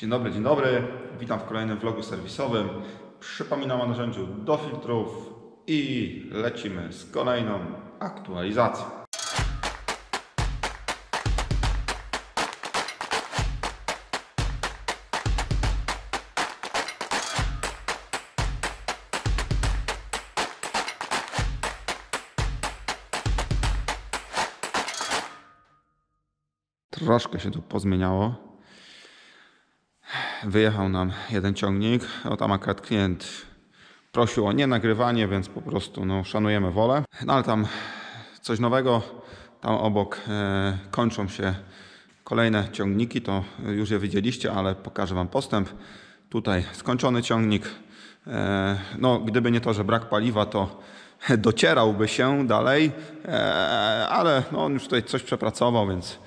Dzień dobry, witam w kolejnym vlogu serwisowym. Przypominam o narzędziu do filtrów i lecimy z kolejną aktualizacją. Troszkę się tu pozmieniało. Wyjechał nam jeden ciągnik, tam akurat klient prosił o nienagrywanie, więc po prostu szanujemy wolę. No ale tam coś nowego, tam obok kończą się kolejne ciągniki, to już je widzieliście, ale pokażę Wam postęp. Tutaj skończony ciągnik, no gdyby nie to, że brak paliwa, to docierałby się dalej, ale no, on już tutaj coś przepracował, więc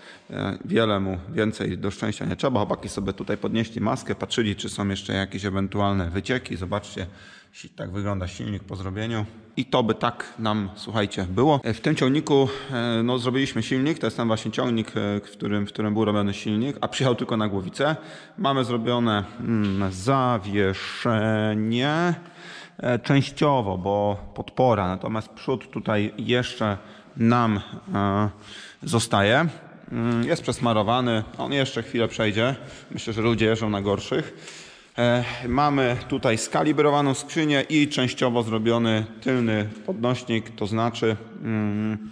wiele mu więcej do szczęścia nie trzeba. Chłopaki sobie tutaj podnieśli maskę, patrzyli, czy są jeszcze jakieś ewentualne wycieki. Zobaczcie, tak wygląda silnik po zrobieniu. I to by tak nam, słuchajcie, było. W tym ciągniku no, zrobiliśmy silnik. To jest ten właśnie ciągnik, w którym był robiony silnik, a przyjechał tylko na głowicę. Mamy zrobione zawieszenie częściowo, bo podpora, natomiast przód tutaj jeszcze nam zostaje. Jest przesmarowany, on jeszcze chwilę przejdzie. Myślę, że ludzie jeżdżą na gorszych. Mamy tutaj skalibrowaną skrzynię i częściowo zrobiony tylny podnośnik, to znaczy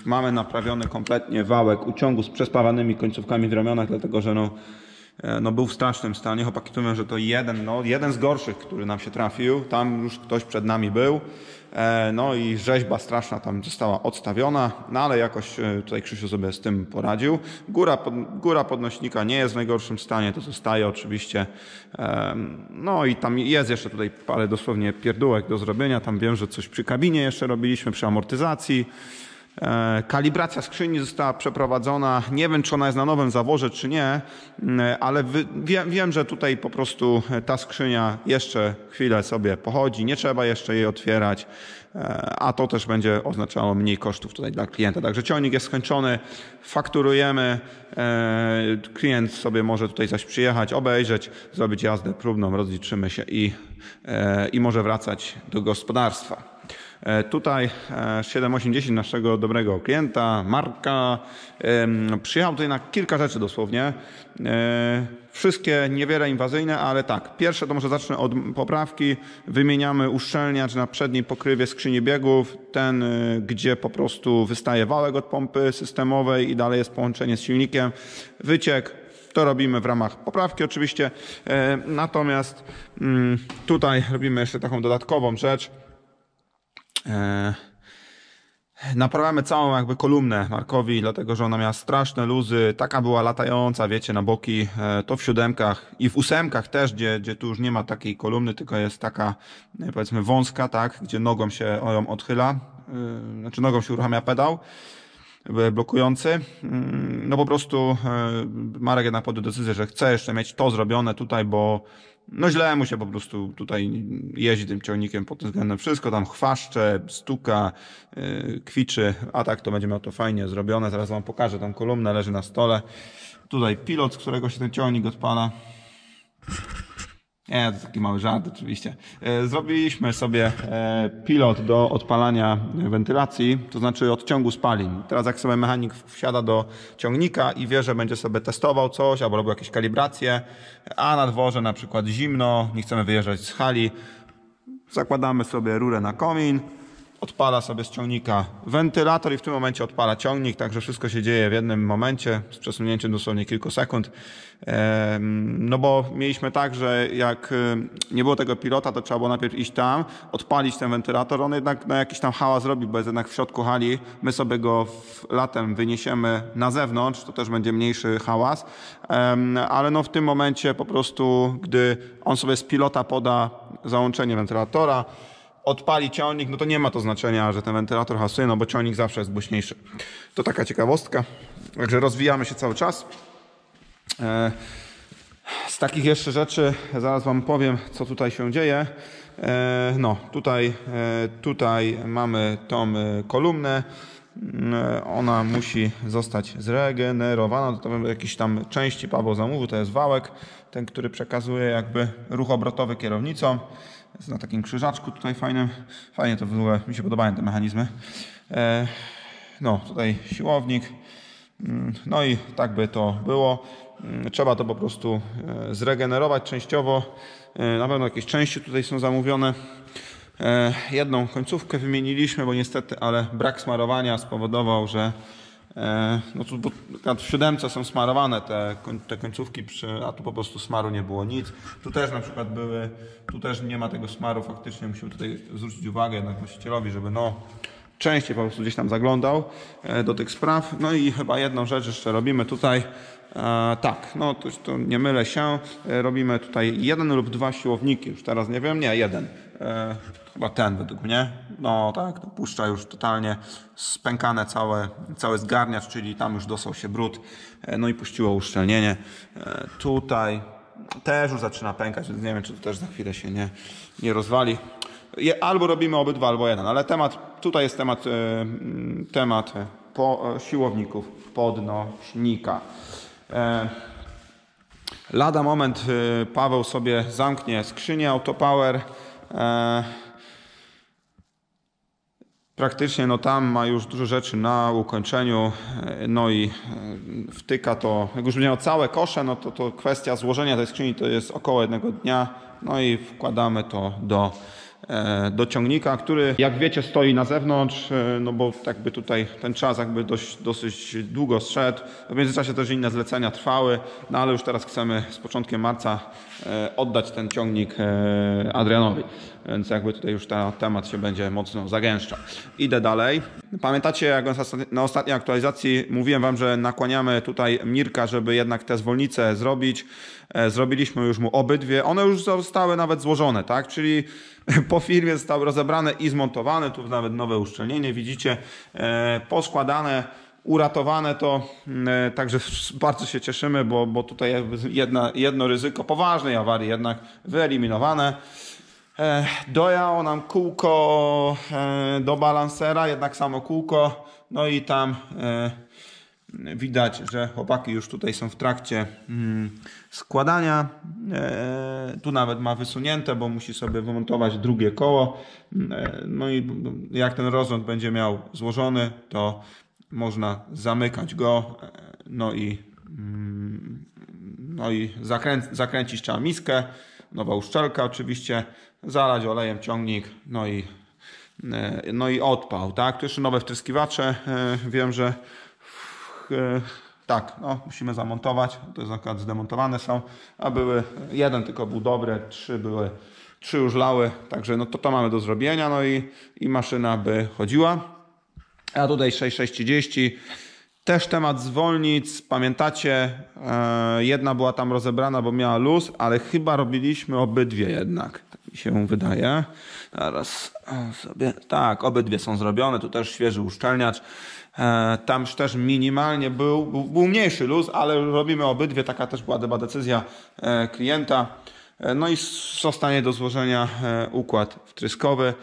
mamy naprawiony kompletnie wałek uciągu z przespawanymi końcówkami w ramionach, dlatego że no był w strasznym stanie. Chłopaki mówią, że to jeden z gorszych, który nam się trafił. Tam już ktoś przed nami był. No i rzeźba straszna tam została odstawiona, no ale jakoś tutaj Krzysiu sobie z tym poradził. Góra podnośnika nie jest w najgorszym stanie, to zostaje oczywiście. No i tam jest jeszcze tutaj parę dosłownie pierdółek do zrobienia. Tam wiem, że coś przy kabinie jeszcze robiliśmy, przy amortyzacji. Kalibracja skrzyni została przeprowadzona. Nie wiem, czy ona jest na nowym zaworze, czy nie, ale wiem, że tutaj po prostu ta skrzynia jeszcze chwilę sobie pochodzi. Nie trzeba jeszcze jej otwierać, a to też będzie oznaczało mniej kosztów tutaj dla klienta. Także ciągnik jest skończony, fakturujemy. Klient sobie może tutaj zaś przyjechać, obejrzeć, zrobić jazdę próbną, rozliczymy się i może wracać do gospodarstwa. Tutaj 7810 naszego dobrego klienta, Marka, przyjechał tutaj na kilka rzeczy dosłownie. Wszystkie niewiele inwazyjne, ale tak. Pierwsze to może zacznę od poprawki. Wymieniamy uszczelniacz na przedniej pokrywie skrzyni biegów. Ten, gdzie po prostu wystaje wałek od pompy systemowej i dalej jest połączenie z silnikiem. Wyciek. To robimy w ramach poprawki oczywiście. Natomiast tutaj robimy jeszcze taką dodatkową rzecz. Naprawiamy całą jakby kolumnę Markowi, dlatego że ona miała straszne luzy, taka była latająca, wiecie, na boki, to w siódemkach i w ósemkach też, gdzie tu już nie ma takiej kolumny, tylko jest taka powiedzmy wąska, tak, gdzie nogą się ją odchyla, znaczy nogą się uruchamia pedał blokujący. No po prostu Marek jednak podjął decyzję, że chce jeszcze mieć to zrobione tutaj, bo no źle mu się po prostu tutaj jeździ tym ciągnikiem pod tym względem. Wszystko tam chwaszcze, stuka, kwiczy, a tak to będzie miał to fajnie zrobione. Zaraz Wam pokażę, tam kolumna leży na stole. Tutaj pilot, z którego się ten ciągnik odpala. Nie, to taki mały żart oczywiście. Zrobiliśmy sobie pilot do odpalania wentylacji, to znaczy odciągu spalin. Teraz jak sobie mechanik wsiada do ciągnika i wie, że będzie sobie testował coś albo robił jakieś kalibracje, a na dworze na przykład zimno, nie chcemy wyjeżdżać z hali, zakładamy sobie rurę na komin, odpala sobie z ciągnika wentylator i w tym momencie odpala ciągnik, także wszystko się dzieje w jednym momencie, z przesunięciem dosłownie kilku sekund. No bo mieliśmy tak, że jak nie było tego pilota, to trzeba było najpierw iść tam, odpalić ten wentylator, on jednak na jakiś tam hałas robi, bo jest jednak w środku hali, my sobie go latem wyniesiemy na zewnątrz, to też będzie mniejszy hałas, ale no w tym momencie po prostu, gdy on sobie z pilota poda załączenie wentylatora, odpali ciągnik, no to nie ma to znaczenia, że ten wentylator hasuje, no bo ciągnik zawsze jest głośniejszy. To taka ciekawostka. Także rozwijamy się cały czas. Z takich jeszcze rzeczy zaraz Wam powiem, co tutaj się dzieje. No, tutaj mamy tą kolumnę. Ona musi zostać zregenerowana. To jakieś tam części Paweł zamówił, to jest wałek. ten, który przekazuje jakby ruch obrotowy kierownicą. Jest na takim krzyżaczku tutaj fajnym. Fajnie to w ogóle, mi się podobają te mechanizmy. No tutaj siłownik. No i tak by to było. Trzeba to po prostu zregenerować częściowo. Na pewno jakieś części tutaj są zamówione. Jedną końcówkę wymieniliśmy, bo niestety, ale brak smarowania spowodował, że no tu w 7 są smarowane te końcówki, a tu po prostu smaru nie było nic. Tu też na przykład tu też nie ma tego smaru, faktycznie musimy tutaj zwrócić uwagę jednak właścicielowi, żeby no częściej po prostu gdzieś tam zaglądał do tych spraw. No i chyba jedną rzecz jeszcze robimy tutaj. Tak, no to nie mylę się. Robimy tutaj 1 lub 2 siłowniki. Już teraz nie wiem, nie, 1. Chyba ten według mnie. No tak, to puszcza już totalnie spękane cały zgarniacz, czyli tam już dostał się brud. No i puściło uszczelnienie. Tutaj też już zaczyna pękać, więc nie wiem, czy to też za chwilę się nie rozwali. Albo robimy obydwa, albo jeden, ale tutaj jest temat siłowników podnośnika. Lada moment Paweł sobie zamknie skrzynię Autopower. Praktycznie no tam ma już dużo rzeczy na ukończeniu, no i wtyka to, jak już miał całe kosze, no to kwestia złożenia tej skrzyni to jest około 1 dnia, no i wkładamy to do ciągnika, który jak wiecie stoi na zewnątrz, no bo jakby tutaj ten czas jakby dosyć długo zszedł. W międzyczasie też inne zlecenia trwały, no ale już teraz chcemy z początkiem marca oddać ten ciągnik Adrianowi. Więc jakby tutaj już ten temat się będzie mocno zagęszczał. Idę dalej. Pamiętacie, jak na ostatniej aktualizacji mówiłem wam, że nakłaniamy tutaj Mirka, żeby jednak te zwolnice zrobić. Zrobiliśmy już mu obydwie. One już zostały nawet złożone, tak? Czyli po firmie zostały rozebrane i zmontowane. Tu nawet nowe uszczelnienie widzicie. Poskładane, uratowane to. Także bardzo się cieszymy, bo tutaj jedno ryzyko poważnej awarii jednak wyeliminowane. Dojało nam kółko do balansera, jednak samo kółko. No i tam widać, że chłopaki już tutaj są w trakcie składania. Tu nawet ma wysunięte, bo musi sobie wymontować drugie koło. No i jak ten rozrząd będzie miał złożony, to można zamykać go. No i zakręcić trzeba miskę. Nowa uszczelka oczywiście. Zalać olejem ciągnik. No i odpał. Tak? Tu jeszcze nowe wtryskiwacze. Wiem, że tak, no, musimy zamontować, to jest akurat zdemontowane są, a jeden tylko był dobry, 3 już lały, także no to mamy do zrobienia, no i maszyna by chodziła. A tutaj 6630, też temat zwolnic, pamiętacie, jedna była tam rozebrana, bo miała luz, ale chyba robiliśmy obydwie jednak, tak mi się wydaje. Zaraz sobie, tak, obydwie są zrobione, tu też świeży uszczelniacz. Tam też minimalnie był mniejszy luz, ale robimy obydwie, taka też była chyba decyzja klienta. No i zostanie do złożenia układ wtryskowy.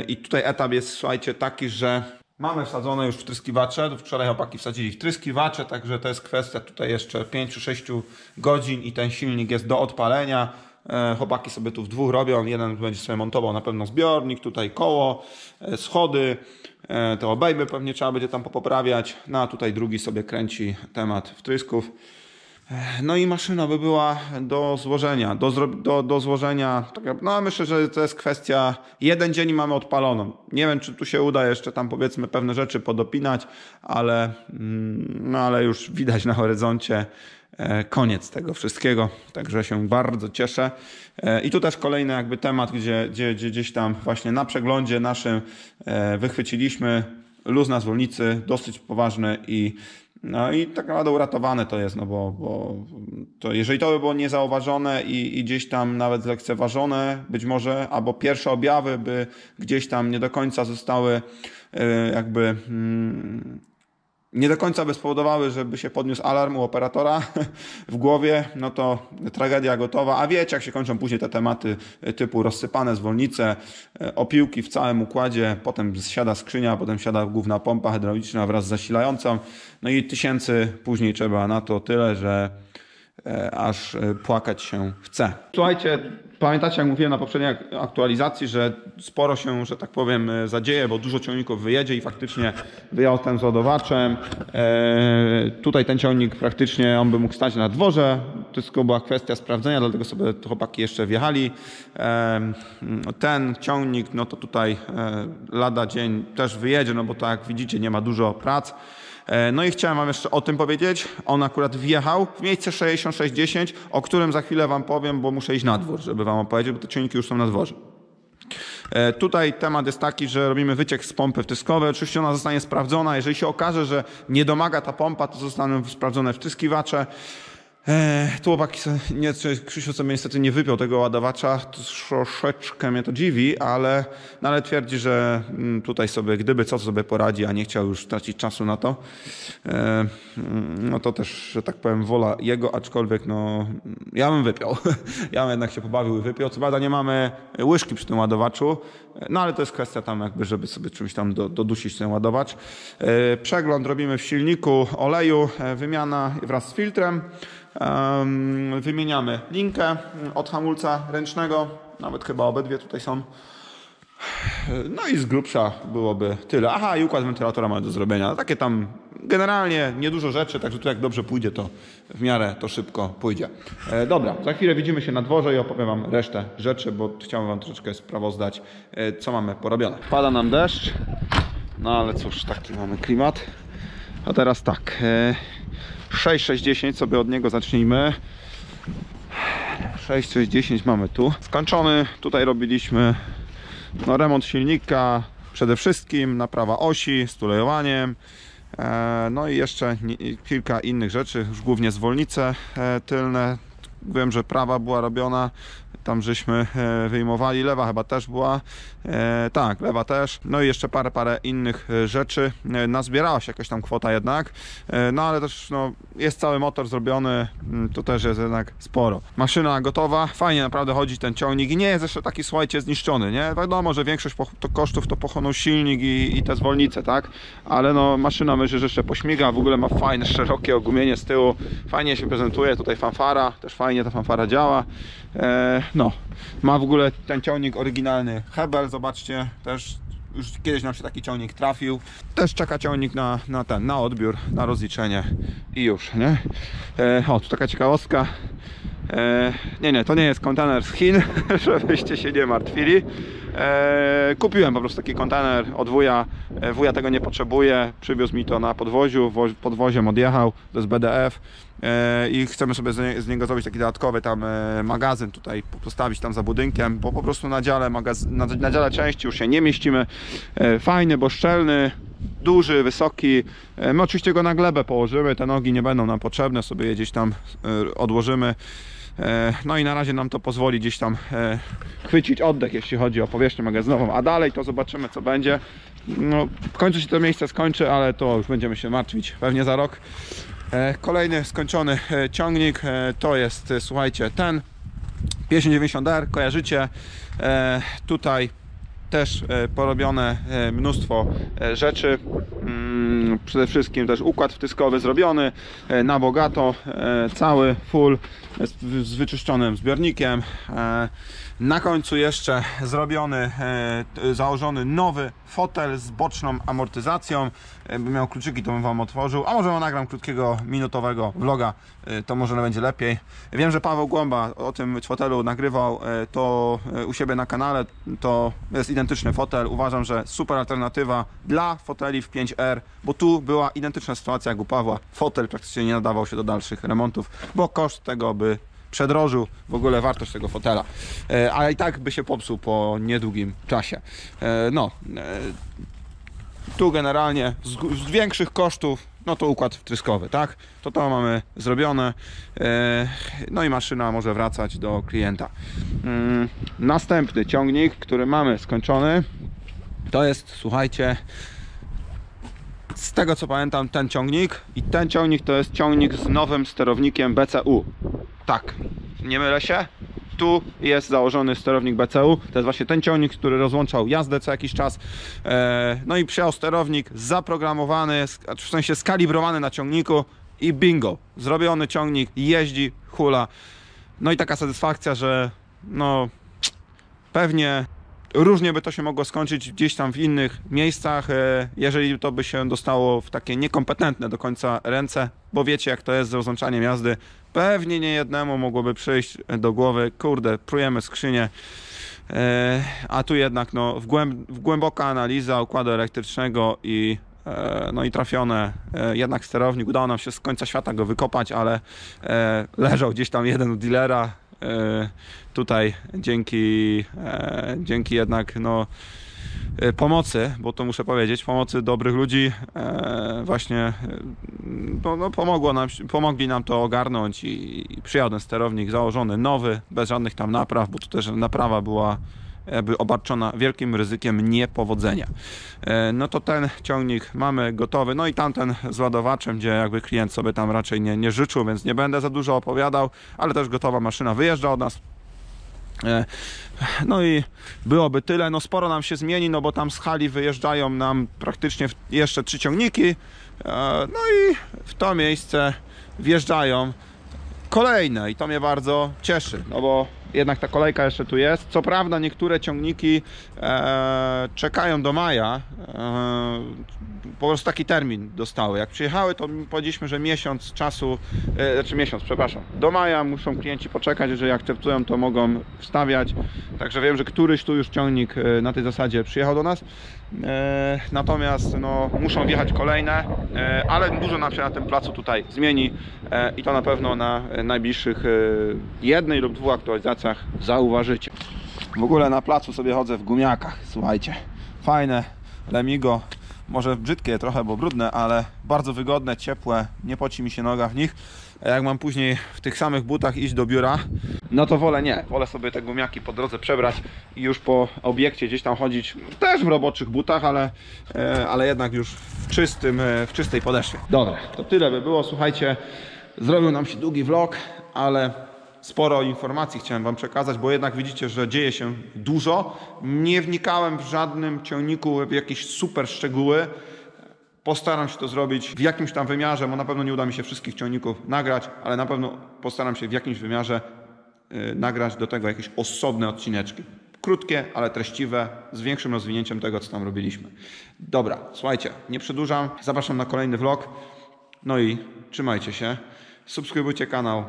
I tutaj etap jest, słuchajcie, taki, że mamy wsadzone już wtryskiwacze. Wczoraj chłopaki wsadzili wtryskiwacze, także to jest kwestia tutaj jeszcze 5 czy 6 godzin i ten silnik jest do odpalenia. Chłopaki sobie tu w dwóch robią, jeden będzie sobie montował na pewno zbiornik, tutaj koło, schody, te obejmy pewnie trzeba będzie tam poprawiać, no a tutaj drugi sobie kręci temat wtrysków. No i maszyna by była do złożenia, do złożenia, no myślę, że to jest kwestia, 1 dzień i mamy odpaloną. Nie wiem, czy tu się uda jeszcze tam powiedzmy pewne rzeczy podopinać, ale już widać na horyzoncie koniec tego wszystkiego, także się bardzo cieszę. I tu też kolejny jakby temat, gdzie gdzieś tam właśnie na przeglądzie naszym wychwyciliśmy luz na zwolnicy, dosyć poważny i tak naprawdę uratowane to jest, no bo to jeżeli to by było niezauważone i gdzieś tam nawet zlekceważone być może, albo pierwsze objawy by gdzieś tam nie do końca zostały jakby nie do końca by spowodowały, żeby się podniósł alarm u operatora w głowie, no to tragedia gotowa. A wiecie, jak się kończą później te tematy typu rozsypane zwolnice, opiłki w całym układzie, potem siada skrzynia, potem siada główna pompa hydrauliczna wraz z zasilającą. No i tysięcy później trzeba na to tyle, że aż płakać się chce. Słuchajcie, pamiętacie, jak mówiłem na poprzedniej aktualizacji, że sporo się, że tak powiem, zadzieje, bo dużo ciągników wyjedzie i faktycznie wyjechał ten z ładowaczem. Tutaj ten ciągnik praktycznie, on by mógł stać na dworze. To tylko była kwestia sprawdzenia, dlatego sobie chłopaki jeszcze wjechali. Ten ciągnik, no to tutaj lada dzień też wyjedzie, no bo tak jak widzicie, nie ma dużo prac. No i chciałem wam jeszcze o tym powiedzieć. On akurat wjechał w miejsce 6610, o którym za chwilę wam powiem, bo muszę iść na dwór, żeby wam opowiedzieć, bo te ciągniki już są na dworze. Tutaj temat jest taki, że robimy wyciek z pompy wtyskowej. Oczywiście ona zostanie sprawdzona. Jeżeli się okaże, że nie domaga ta pompa, to zostaną sprawdzone wtryskiwacze. Tu chłopaki, Krzysiu sobie niestety nie wypiął tego ładowacza, troszeczkę mnie to dziwi, ale twierdzi, że tutaj sobie gdyby co sobie poradzi, a nie chciał już tracić czasu na to. No to też, że tak powiem, wola jego, aczkolwiek no ja bym wypiął. Ja bym jednak się pobawił i wypiął. Co prawda nie mamy łyżki przy tym ładowaczu, no ale to jest kwestia tam jakby, żeby sobie czymś tam dodusić ten ładowacz. Przegląd robimy w silniku oleju, wymiana wraz z filtrem. Wymieniamy linkę od hamulca ręcznego, nawet chyba obydwie tutaj są. No i z grubsza byłoby tyle. Aha, i układ wentylatora mamy do zrobienia. Takie tam generalnie niedużo rzeczy, także tu jak dobrze pójdzie, to w miarę to szybko pójdzie. Dobra, za chwilę widzimy się na dworze i opowiem wam resztę rzeczy, bo chciałem wam troszeczkę sprawozdać, co mamy porobione. Pada nam deszcz, no ale cóż, taki mamy klimat. A teraz tak, 6610 sobie od niego zacznijmy. 6610 mamy tu. Skończony, tutaj robiliśmy remont silnika, przede wszystkim naprawa osi z tulejowaniem. No i jeszcze kilka innych rzeczy, już głównie zwolnice tylne. Wiem, że prawa była robiona, tam żeśmy wyjmowali, lewa chyba też była, tak, lewa też, no i jeszcze parę innych rzeczy. Nazbierała się jakaś tam kwota jednak, no ale też no, jest cały motor zrobiony, to też jest jednak sporo. Maszyna gotowa, fajnie naprawdę chodzi ten ciągnik i nie jest jeszcze taki, słuchajcie, zniszczony, nie? Wiadomo, że większość kosztów to pochłonął silnik i te zwolnice, tak? Ale no maszyna myślę, że jeszcze pośmiga, w ogóle ma fajne, szerokie ogumienie z tyłu, fajnie się prezentuje, tutaj fanfara, też fajnie ta fanfara działa. No, ma w ogóle ten ciągnik oryginalny Hebel, zobaczcie, też już kiedyś nam się taki ciągnik trafił. Też czeka ciągnik na odbiór, na rozliczenie i już, nie? O, tu taka ciekawostka. Nie, to nie jest kontener z Chin, żebyście się nie martwili. Kupiłem po prostu taki kontener od wuja. Wuja tego nie potrzebuje, przywiózł mi to na podwoziu, podwoziem odjechał, to jest BDF. I chcemy sobie z niego zrobić taki dodatkowy tam magazyn tutaj postawić tam za budynkiem, bo po prostu na dziale części już się nie mieścimy. Fajny, bo szczelny, duży, wysoki. My oczywiście go na glebę położymy, te nogi nie będą nam potrzebne, sobie je gdzieś tam odłożymy. No i na razie nam to pozwoli gdzieś tam chwycić oddech, jeśli chodzi o powierzchnię magazynową, a dalej to zobaczymy, co będzie. No, w końcu się to miejsce skończy, ale to już będziemy się martwić pewnie za rok. Kolejny skończony ciągnik to jest, słuchajcie, ten 5090R, kojarzycie. Tutaj też porobione mnóstwo rzeczy. Przede wszystkim też układ wtyskowy zrobiony na bogato, cały full z wyczyszczonym zbiornikiem. Na końcu jeszcze zrobiony, założony nowy fotel z boczną amortyzacją. Jakbym miał kluczyki, to bym wam otworzył, a może nagram krótkiego, minutowego vloga, to może będzie lepiej. Wiem, że Paweł Głąba o tym fotelu nagrywał to u siebie na kanale. To jest identyczny fotel. Uważam, że super alternatywa dla foteli w 5R, bo tu była identyczna sytuacja jak u Pawła. Fotel praktycznie nie nadawał się do dalszych remontów, bo koszt tego by przedrożył w ogóle wartość tego fotela, a i tak by się popsuł po niedługim czasie. Tu generalnie z większych kosztów, no to układ wtryskowy, tak? To mamy zrobione, no i maszyna może wracać do klienta. Następny ciągnik, który mamy skończony, to jest, słuchajcie, z tego co pamiętam, ten ciągnik i ten ciągnik to jest ciągnik z nowym sterownikiem BCU. Tak, nie mylę się? Tu jest założony sterownik BCU. To jest właśnie ten ciągnik, który rozłączał jazdę co jakiś czas. No i przyjął sterownik zaprogramowany, w sensie skalibrowany na ciągniku i bingo. Zrobiony ciągnik jeździ hula. No i taka satysfakcja, że no pewnie różnie by to się mogło skończyć gdzieś tam w innych miejscach, jeżeli to by się dostało w takie niekompetentne do końca ręce, bo wiecie jak to jest z rozłączaniem jazdy. Pewnie niejednemu mogłoby przyjść do głowy, kurde, prujemy skrzynię, a tu jednak no, głęboka analiza układu elektrycznego i no i trafione jednak sterownik. Udało nam się z końca świata go wykopać, ale leżał gdzieś tam jeden u dealera. Tutaj dzięki jednak no, pomocy, bo to muszę powiedzieć, pomocy dobrych ludzi właśnie no, pomogli nam to ogarnąć i przyjechał ten sterownik założony nowy, bez żadnych tam napraw, bo tu też naprawa była jakby obarczona wielkim ryzykiem niepowodzenia. No to ten ciągnik mamy gotowy, no i tamten z ładowaczem, gdzie jakby klient sobie tam raczej nie życzył, więc nie będę za dużo opowiadał, ale też gotowa maszyna wyjeżdża od nas. No i byłoby tyle, no sporo nam się zmieni, no bo tam z hali wyjeżdżają nam praktycznie jeszcze 3 ciągniki, no i w to miejsce wjeżdżają kolejne i to mnie bardzo cieszy, no bo jednak ta kolejka jeszcze tu jest. Co prawda niektóre ciągniki czekają do maja, po prostu taki termin dostały. Jak przyjechały, to powiedzieliśmy, że miesiąc czasu, do maja muszą klienci poczekać, jeżeli akceptują, to mogą wstawiać. Także wiem, że któryś tu już ciągnik na tej zasadzie przyjechał do nas. Natomiast no, muszą wjechać kolejne, ale dużo nam się na tym placu tutaj zmieni i to na pewno na najbliższych 1 lub 2 aktualizacjach zauważycie. W ogóle na placu sobie chodzę w gumiakach, słuchajcie, fajne Lemigo, może brzydkie trochę, bo brudne, ale bardzo wygodne, ciepłe, nie poci mi się noga w nich. Jak mam później w tych samych butach iść do biura, no to wolę sobie te gumiaki po drodze przebrać i już po obiekcie gdzieś tam chodzić, też w roboczych butach, ale jednak już w czystej podeszwie. Dobra, to tyle by było, słuchajcie, zrobił nam się długi vlog, ale sporo informacji chciałem wam przekazać, bo jednak widzicie, że dzieje się dużo. Nie wnikałem w żadnym ciągniku w jakieś super szczegóły. Postaram się to zrobić w jakimś tam wymiarze, bo na pewno nie uda mi się wszystkich ciągników nagrać, ale na pewno postaram się w jakimś wymiarze nagrać do tego jakieś osobne odcineczki. Krótkie, ale treściwe, z większym rozwinięciem tego, co tam robiliśmy. Dobra, słuchajcie, nie przedłużam, zapraszam na kolejny vlog. No i trzymajcie się, subskrybujcie kanał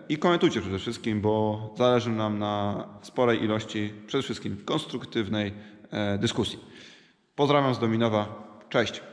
i komentujcie przede wszystkim, bo zależy nam na sporej ilości, przede wszystkim konstruktywnej dyskusji. Pozdrawiam z Dominowa, cześć!